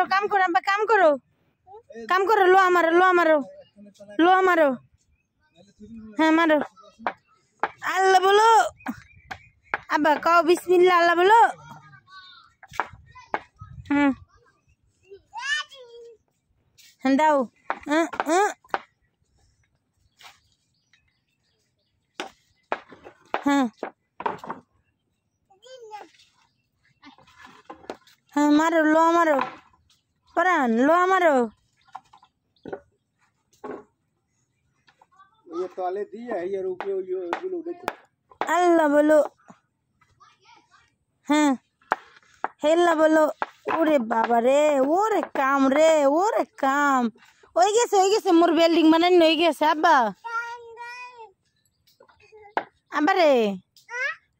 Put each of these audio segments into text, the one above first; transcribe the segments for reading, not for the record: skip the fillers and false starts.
काम करो अब्बा काम करो लो हमारो हाँ मारो अल्लाह बोलो अब्बा कहो बिस्मिल्लाह अल्लाह बोलो हाँ दाओ हाँ हाँ मारो लो मारो परान लो मारो ये ताले दिया है ये रुकियो ये बोलो देखो अल्लाह बोलो हाँ हेल्ला बोलो ओरे बाबा रे ओरे काम ওই গেছে মোর বিল্ডিং বানানি হয়ে গেছে আব্বা আব্বা রে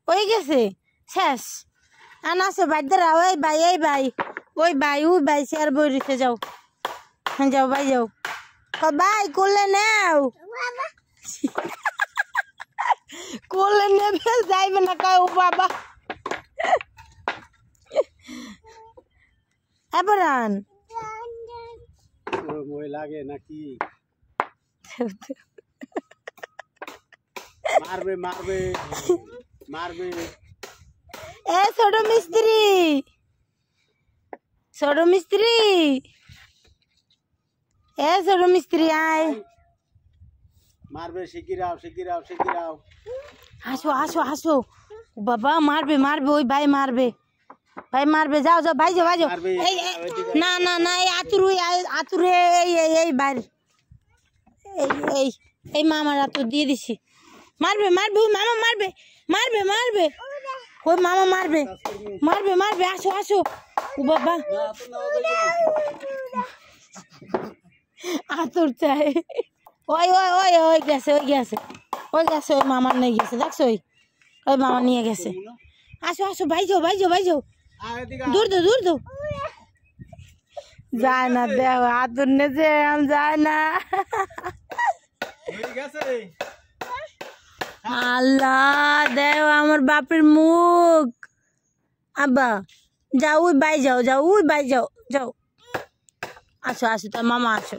ওই গেছে শেষ আনা আছে বাইদারা ওই ভাই শেয়ার বই রেখে যাও হ্যাঁ যাও ভাই যাও ভাই করলে নাও করলে নেবে যাইবে না কয় বাবা এবারান মোয় লাগে নাকি মারবে এ ছোট মিস্ত্রি আয় মারবে শিগগিরাও হাসো বাবা মারবে ওই ভাই মারবে যাও ভাই যাও না এই আতুরে এই বাইরে এই মামার আতুর দিয়ে দিছি মারবে ওই মামা মারবে ওই মামা মারবে আসো ও বাবা আতুর চাই ওই গেছে ওই মামার নিয়ে গেছে দেখছো ওই মামা নিয়ে গেছে আসো ভাই যাও দূর দো যায় না দেও আতুর নে যে যায় না আল্লাহ দেও আমার বাপের মুখ আব্বা যাও ওই বাই যাও আসো তোর মামা আসো